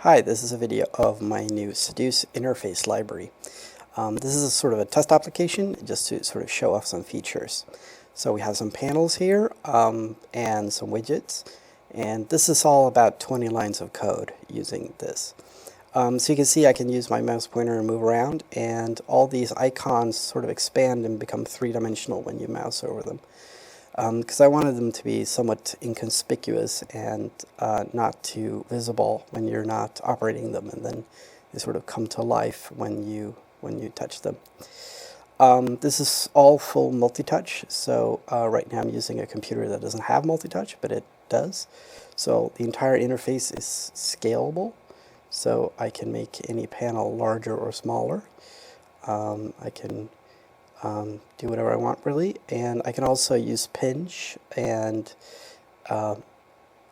Hi, this is a video of my new Seduce interface library. This is a sort of a test application just to sort of show off some features. So we have some panels here and some widgets, and this is all about 20 lines of code using this. So you can see I can use my mouse pointer and move around, and all these icons sort of expand and become three-dimensional when you mouse over them. Because I wanted them to be somewhat inconspicuous and not too visible when you're not operating them, and then they sort of come to life when you touch them. This is all full multi-touch, so right now I'm using a computer that doesn't have multi-touch, but it does. So the entire interface is scalable, so I can make any panel larger or smaller. I can do whatever I want really, and I can also use pinch, and I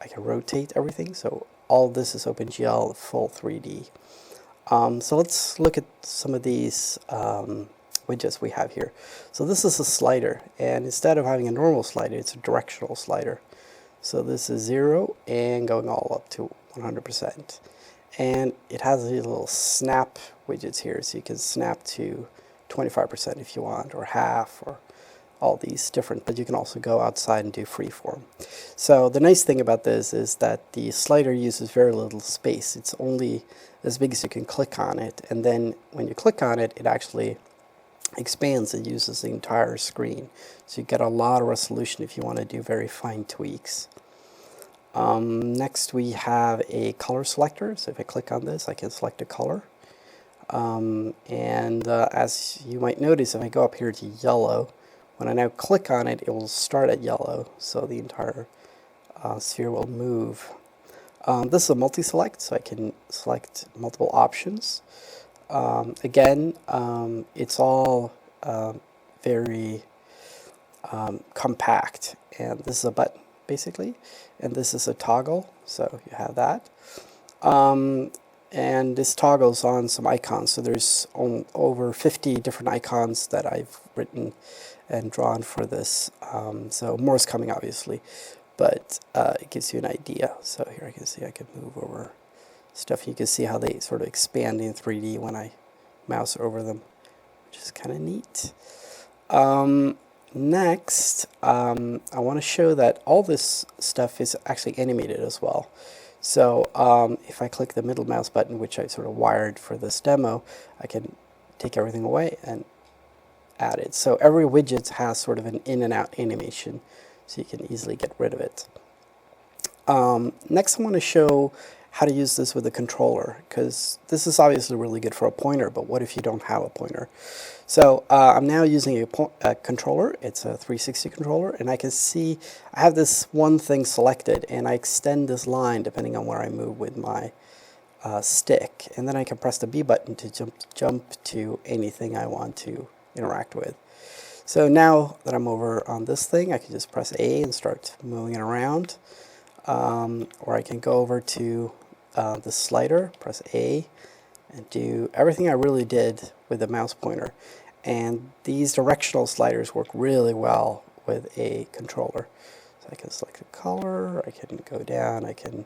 can rotate everything, so all this is OpenGL full 3D. So let's look at some of these widgets we have here. So this is a slider, and instead of having a normal slider, it's a directional slider. So this is 0 and going all up to 100%. And it has these little snap widgets here, so you can snap to 25% if you want, or half, or all these different, but you can also go outside and do freeform. So the nice thing about this is that the slider uses very little space. It's only as big as you can click on it, and then when you click on it, it actually expands and uses the entire screen. So you get a lot of resolution if you want to do very fine tweaks. Next we have a color selector. So if I click on this, I can select a color. As you might notice, if I go up here to yellow, when I now click on it, it will start at yellow, so the entire sphere will move. This is a multi-select, so I can select multiple options. Again, it's all very compact, and this is a button basically, and this is a toggle, so you have that. And this toggles on some icons, so there's over 50 different icons that I've written and drawn for this. So more is coming obviously, but it gives you an idea. So here I can see I can move over stuff. You can see how they sort of expand in 3D when I mouse over them, which is kind of neat. Next, I want to show that all this stuff is actually animated as well. So if I click the middle mouse button, which I sort of wired for this demo, I can take everything away and add it. So every widget has sort of an in and out animation, so you can easily get rid of it. Next I want to show how to use this with a controller, because this is obviously really good for a pointer, but what if you don't have a pointer? So I'm now using a controller. It's a 360 controller, and I can see I have this one thing selected, and I extend this line depending on where I move with my stick, and then I can press the B button to jump to anything I want to interact with. So now that I'm over on this thing, I can just press A and start moving it around, or I can go over to the slider, press A, and do everything I really did with the mouse pointer. And these directional sliders work really well with a controller. So I can select a color, I can go down, I can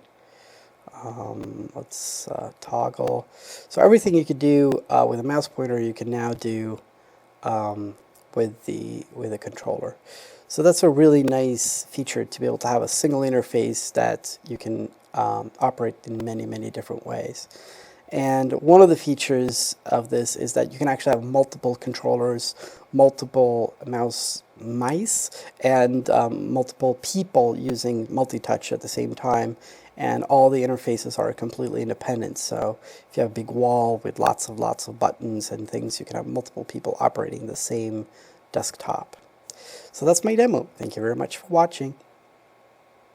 let's toggle. So everything you could do with a mouse pointer, you can now do with a controller. So that's a really nice feature, to be able to have a single interface that you can operate in many different ways. And one of the features of this is that you can actually have multiple controllers, multiple mice, and multiple people using multi-touch at the same time, and all the interfaces are completely independent. So if you have a big wall with lots of buttons and things, you can have multiple people operating the same desktop. So that's my demo. Thank you very much for watching.